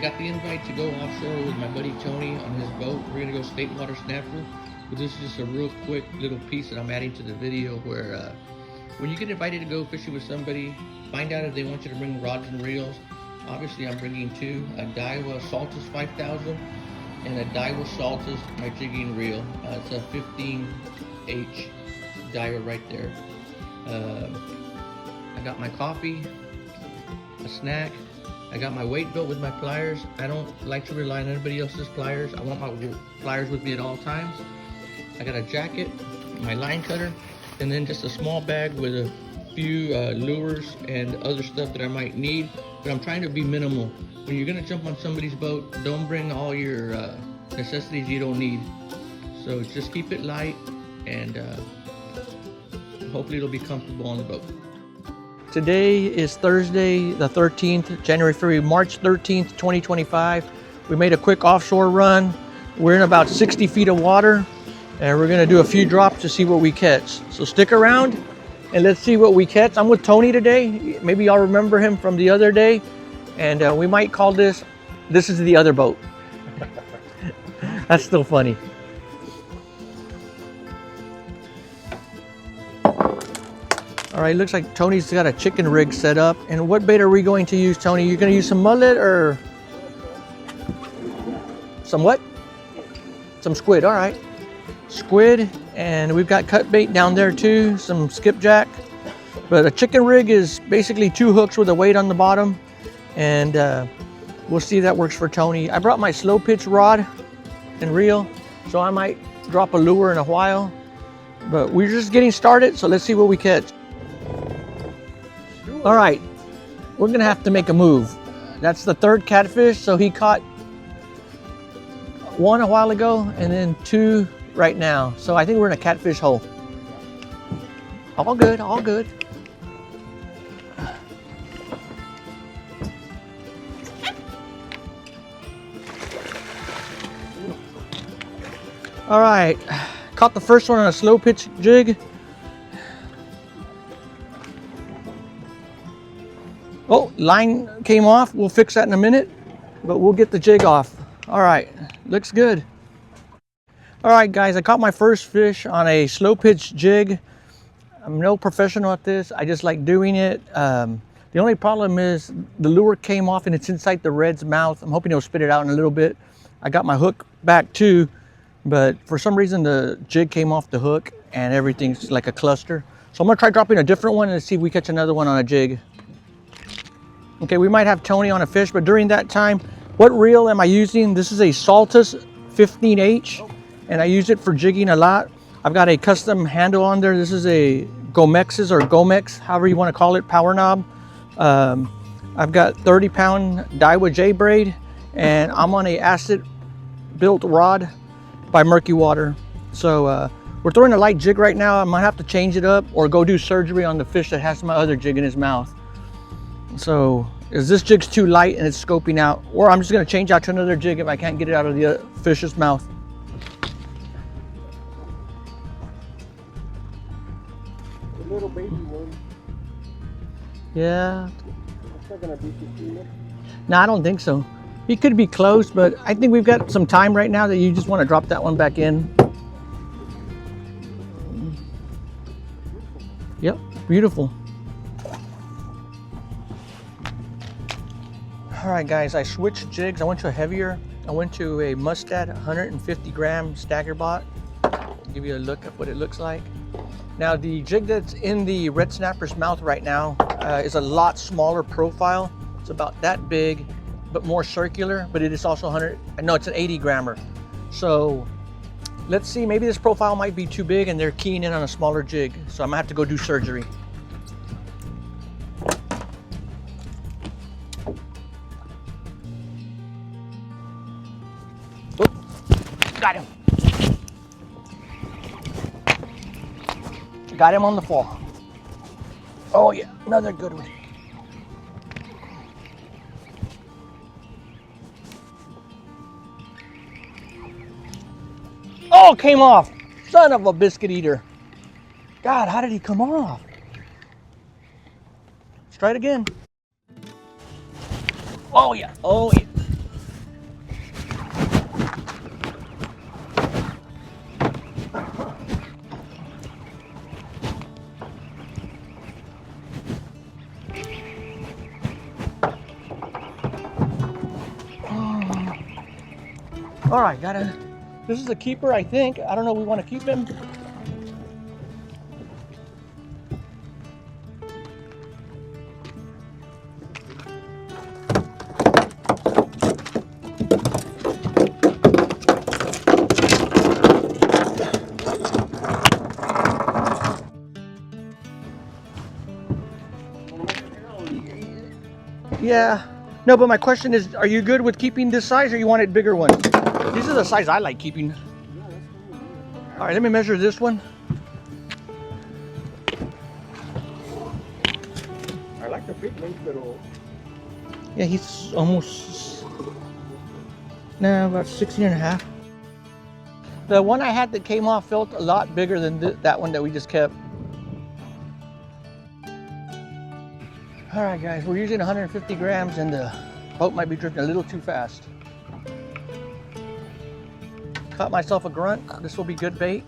got the invite to go offshore with my buddy Tony on his boat. We're gonna go state water snapper. But this is just a real quick little piece that I'm adding to the video where when you get invited to go fishing with somebody, find out if they want you to bring rods and reels. Obviously, I'm bringing two, a Daiwa Saltus 5000 and a Daiwa Saltus, my jigging reel. It's a 15H Daiwa right there. I got my coffee, a snack. I got my weight belt with my pliers. I don't like to rely on anybody else's pliers. I want my pliers with me at all times. I got a jacket, my line cutter, and then just a small bag with a few lures and other stuff that I might need. But I'm trying to be minimal. When you're gonna jump on somebody's boat, don't bring all your necessities you don't need. So just keep it light, and hopefully it'll be comfortable on the boat. Today is Thursday the 13th, March 13th, 2025. We made a quick offshore run. We're in about 60 feet of water, and we're gonna do a few drops to see what we catch. So stick around and let's see what we catch. I'm with Tony today. Maybe y'all remember him from the other day. And we might call this is the other boat. That's still funny. All right, looks like Tony's got a chicken rig set up. And what bait are we going to use, Tony? You're gonna use some mullet or some what? Some squid, all right. Squid, and we've got cut bait down there too, some skipjack. But a chicken rig is basically two hooks with a weight on the bottom. And we'll see if that works for Tony. I brought my slow pitch rod and reel, so I might drop a lure in a while. But we're just getting started, so let's see what we catch. All right, we're gonna have to make a move. That's the third catfish, so he caught one a while ago and then two right now. So I think we're in a catfish hole. All good, all good. All right, caught the first one on a slow pitch jig. Oh, line came off. We'll fix that in a minute, but we'll get the jig off. All right, looks good. All right, guys, I caught my first fish on a slow pitch jig. I'm no professional at this. I just like doing it. The only problem is the lure came off and it's inside the red's mouth. I'm hoping he'll spit it out in a little bit. I got my hook back too, but for some reason the jig came off the hook and everything's like a cluster. So I'm gonna try dropping a different one and see if we catch another one on a jig. Okay, we might have Tony on a fish, but during that time, what reel am I using? This is a Saltus 15H, and I use it for jigging a lot. I've got a custom handle on there. This is a Gomex's or Gomex, however you want to call it, power knob. I've got 30-pound Daiwa J braid, and I'm on a acid-built rod by Murky Water. So we're throwing a light jig right now. I might have to change it up or go do surgery on the fish that has my other jig in his mouth. So is this jig's too light and it's scoping out, or I'm just going to change out to another jig if I can't get it out of the fish's mouth. The little baby one. Yeah. It's not going to be too much. No, I don't think so. He could be close, but I think we've got some time right now that you just want to drop that one back in. Yep, beautiful. All right, guys, I switched jigs. I went to a heavier. I went to a Mustad 150-gram stagger bot. Give you a look at what it looks like. Now, the jig that's in the red snapper's mouth right now is a lot smaller profile. It's about that big, but more circular, but it is also it's an 80-grammer. So let's see, maybe this profile might be too big and they're keying in on a smaller jig. So I'm gonna have to go do surgery. Got him. Got him on the fall. Oh yeah, another good one. Oh, came off. Son of a biscuit eater. God, how did he come off? Let's try it again. Oh yeah, oh yeah. All right, this is a keeper, I think. I don't know, we want to keep him. Yeah. No, but my question is, are you good with keeping this size or you want it bigger one? These are the size I like keeping. All right, let me measure this one. I like the big ones, but Yeah, he's almost, no, about 16 and a half. The one I had that came off felt a lot bigger than that one that we just kept. All right, guys, we're using 150 grams and the boat might be drifting a little too fast. Caught myself a grunt. This will be good bait.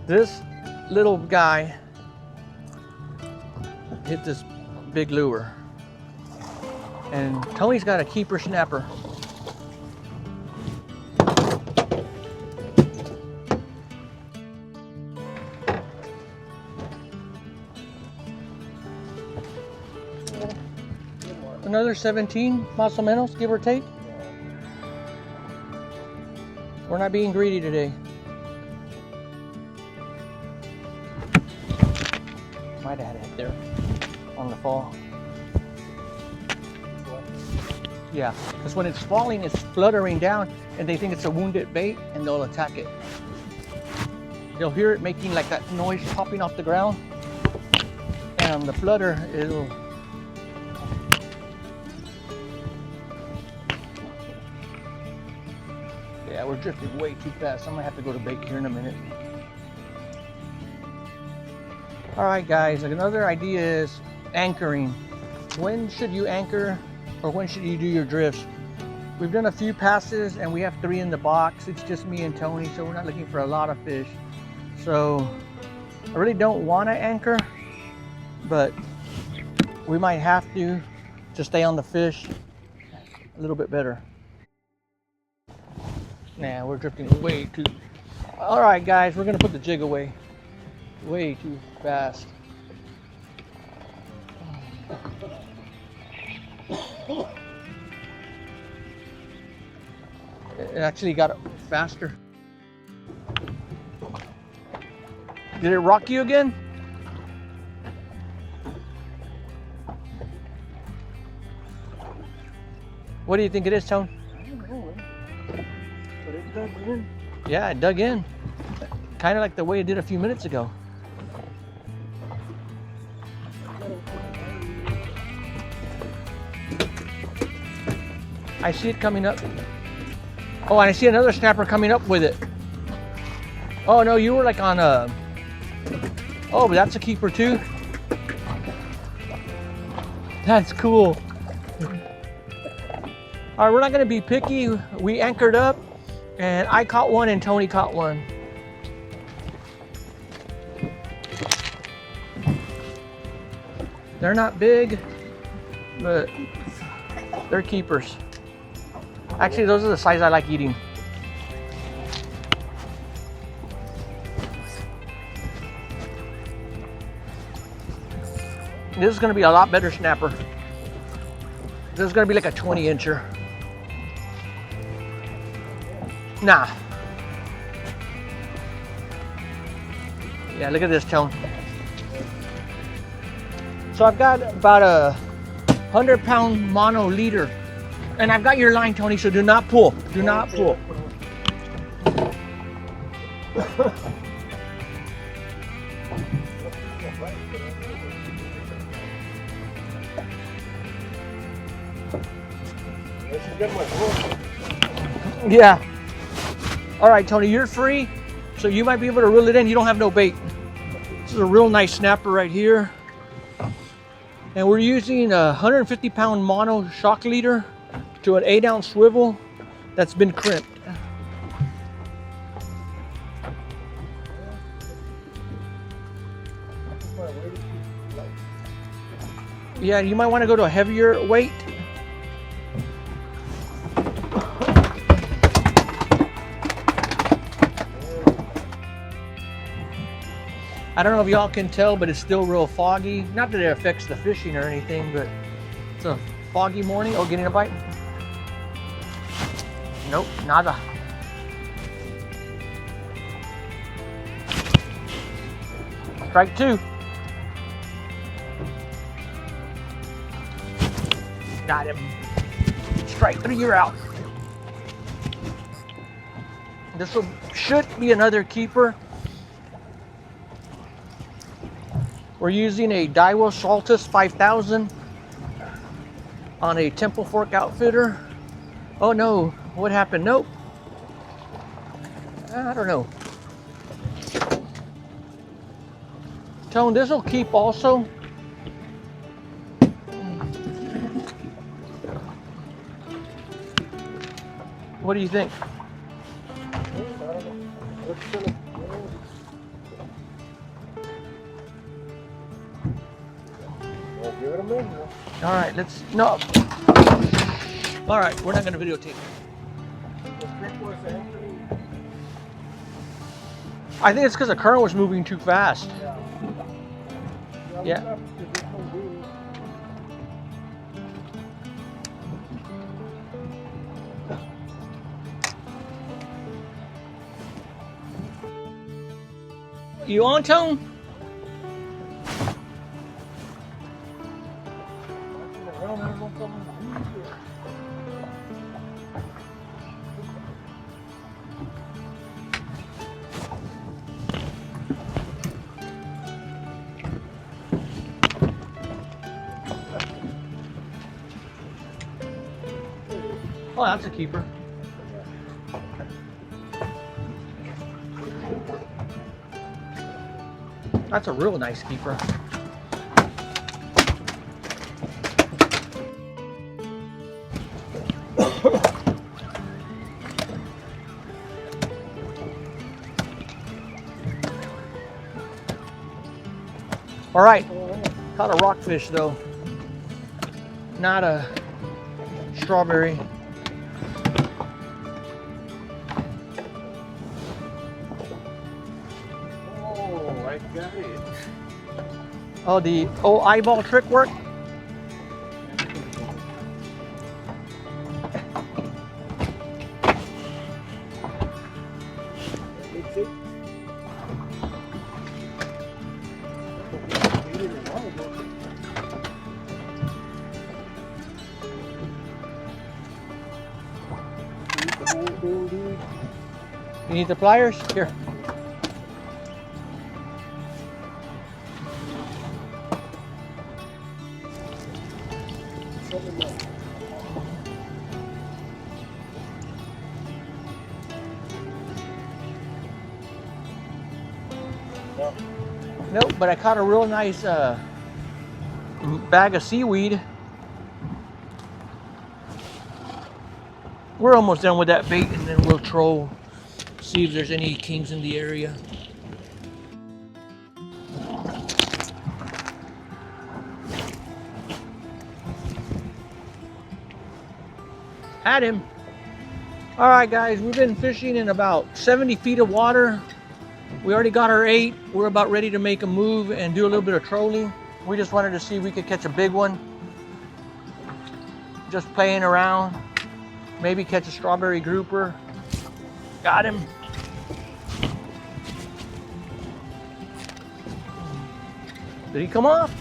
This little guy hit this big lure. And Tony's got a keeper snapper. Another 17 más o menos, give or take. We're not being greedy today. Might have had it there on the fall. Yeah, because when it's falling, it's fluttering down and they think it's a wounded bait and they'll attack it. They'll hear it making like that noise popping off the ground. And on the flutter, it'll... Yeah, we're drifting way too fast. I'm gonna have to go to bait here in a minute. All right, guys, another idea is anchoring. When should you anchor or when should you do your drifts? We've done a few passes and we have 3 in the box. It's just me and Tony, so we're not looking for a lot of fish. So I really don't want to anchor, but we might have to stay on the fish a little bit better. Nah, we're drifting way too... All right, guys, we're gonna put the jig away. Way too fast. It actually got faster. Did it rock you again? What do you think it is, Tone? I don't know, man. But it dug in. Yeah, it dug in. Kind of like the way it did a few minutes ago. I see it coming up. Oh, and I see another snapper coming up with it. Oh no, you were like on a... Oh, but that's a keeper too. That's cool. All right, we're not gonna be picky. We anchored up and I caught one and Tony caught one. They're not big, but they're keepers. Actually, those are the size I like eating. This is gonna be a lot better snapper. This is gonna be like a 20-incher. Nah. Yeah, look at this, Tone. So I've got about a 100-pound mono leader. And I've got your line, Tony, so do not pull. Do not pull. Yeah. All right, Tony, you're free, so you might be able to reel it in. You don't have no bait. This is a real nice snapper right here. And we're using a 150-pound mono shock leader to an 8-ounce swivel that's been crimped. Yeah, you might want to go to a heavier weight. I don't know if y'all can tell, but it's still real foggy. Not that it affects the fishing or anything, but it's a foggy morning. Oh, getting a bite? Nope, nada. Strike two. Got him. Strike three, you're out. This should be another keeper. We're using a Daiwa Saltus 5000 on a Temple Fork outfitter. Oh no, what happened? Nope. I don't know. Tone, this will keep also. What do you think? All right, let's, no. All right, we're not going to videotape. I think it's because the current was moving too fast. Yeah. You on, Tone? Oh, that's a keeper. That's a real nice keeper. All right, caught a rockfish though, not a strawberry. Oh, I got it. Oh, the old eyeball trick work? You need the pliers? Here. Nope, but I caught a real nice bag of seaweed. We're almost done with that bait, and then we'll troll, see if there's any kings in the area. Had him. All right, guys, we've been fishing in about 70 feet of water. We already got our 8. We're about ready to make a move and do a little bit of trolling. We just wanted to see if we could catch a big one. Just playing around. Maybe catch a strawberry grouper. Got him. Did he come off?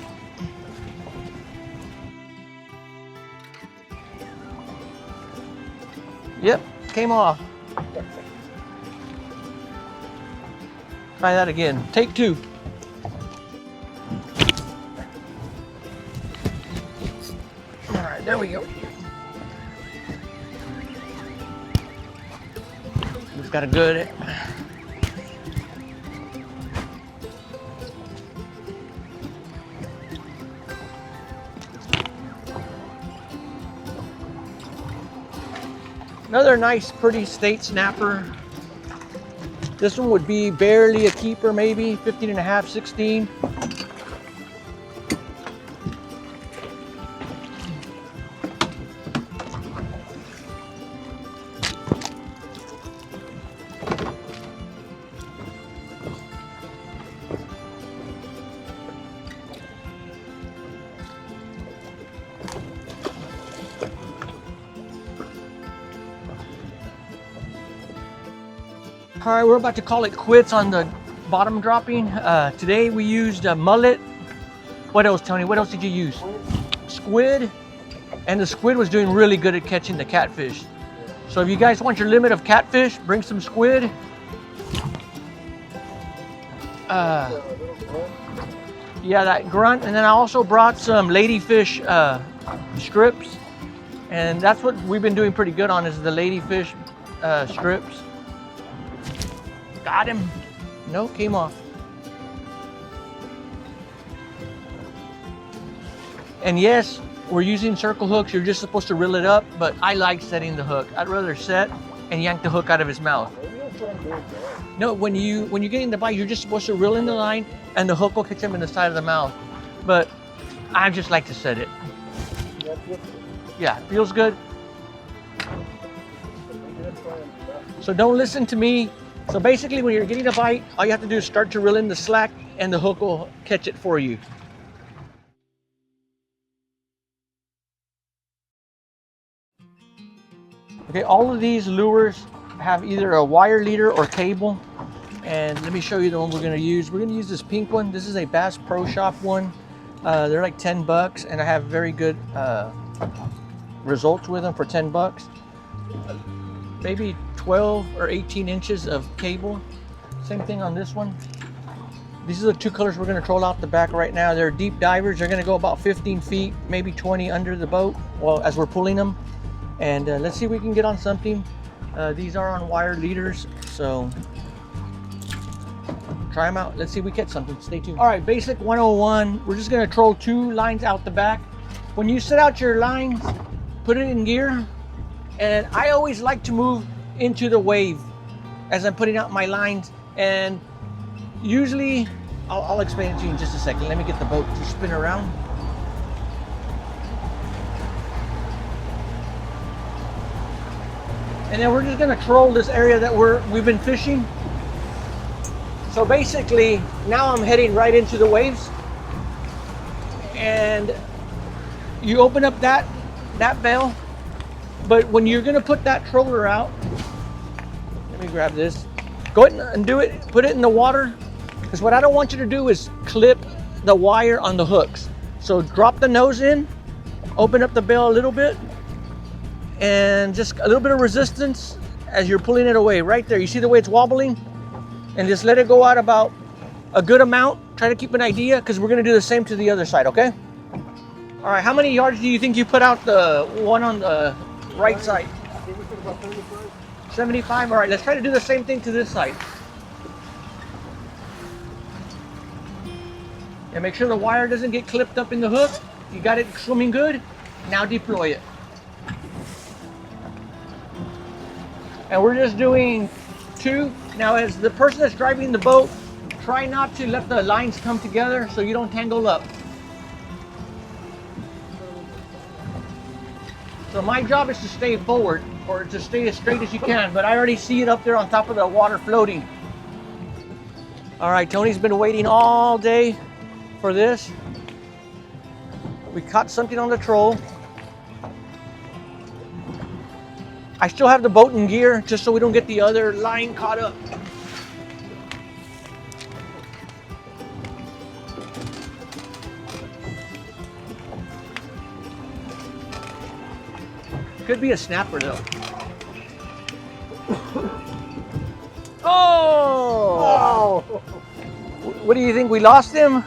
Yep, came off. Try that again. Take 2. All right, there we go. Just got a good. Another nice, pretty state snapper. This one would be barely a keeper, maybe 15 and a half, 16. All right, we're about to call it quits on the bottom dropping. Today we used a mullet. What else, Tony? What else did you use? Squid. And the squid was doing really good at catching the catfish. So if you guys want your limit of catfish, bring some squid. Yeah, that grunt. And then I also brought some ladyfish strips. And that's what we've been doing pretty good on, is the ladyfish strips. Got him. No, came off. And yes, we're using circle hooks. You're just supposed to reel it up, but I like setting the hook. I'd rather set and yank the hook out of his mouth. No, when you get in the bite, you're just supposed to reel in the line and the hook will catch him in the side of the mouth. But I just like to set it. Yeah, feels good. So don't listen to me. So basically when you're getting a bite, all you have to do is start to reel in the slack and the hook will catch it for you. Okay, all of these lures have either a wire leader or cable. And let me show you the one we're gonna use. We're gonna use this pink one. This is a Bass Pro Shop one. They're like 10 bucks and I have very good results with them for 10 bucks. Maybe 12 or 18 inches of cable. Same thing on this one. These are the two colors we're gonna troll out the back right now. They're deep divers. They're gonna go about 15 feet, maybe 20 under the boat, well, as we're pulling them. And let's see if we can get on something. These are on wire leaders, so try them out. Let's see if we catch something. Stay tuned. All right, basic 101. We're just gonna troll 2 lines out the back. When you set out your lines, put it in gear. And I always like to move into the wave as I'm putting out my lines. And usually, I'll explain it to you in just a second. Let me get the boat to spin around. And then we're just gonna troll this area that we've been fishing. So basically, now I'm heading right into the waves. And you open up that bell. But when you're gonna put that troller out, let me grab this. Go ahead and do it, put it in the water. Because what I don't want you to do is clip the wire on the hooks. So drop the nose in, open up the bell a little bit, and just a little bit of resistance as you're pulling it away. Right there, you see the way it's wobbling? And just let it go out about a good amount. Try to keep an idea, because we're gonna do the same to the other side, okay? All right, how many yards do you think you put out the one on the right side? 75. All right, let's try to do the same thing to this side. And make sure the wire doesn't get clipped up in the hook. You got it swimming good. Now deploy it. And we're just doing 2. Now as the person that's driving the boat, try not to let the lines come together so you don't tangle up. So my job is to stay forward, or to stay as straight as you can, but I already see it up there on top of the water floating. All right, Tony's been waiting all day for this. We caught something on the troll. I still have the boat in gear just so we don't get the other line caught up. Could be a snapper though. Oh! What do you think? We lost him?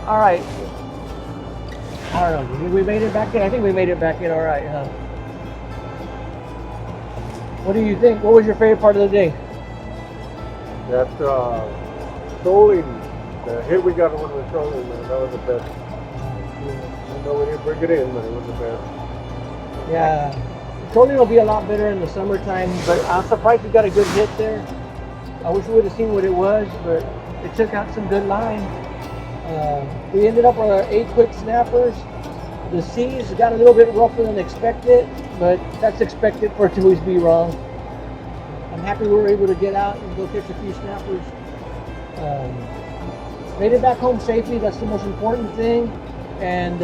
All right. I don't know. Did we made it back in? I think we made it back in all right, huh? What do you think? What was your favorite part of the day? That trolling, the hit we got when we were trolling, man, that was the best. No, we didn't bring it in, but it was the best. Yeah, trolling will be a lot better in the summertime, but I'm surprised we got a good hit there. I wish we would have seen what it was, but it took out some good line. We ended up with our 8 quick snappers. The seas got a little bit rougher than expected, but that's expected for it to always be wrong. I'm happy we were able to get out and go catch a few snappers. Made it back home safely, that's the most important thing. And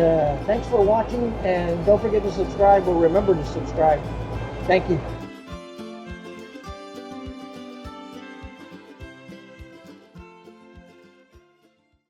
thanks for watching, and don't forget to subscribe, or remember to subscribe. Thank you.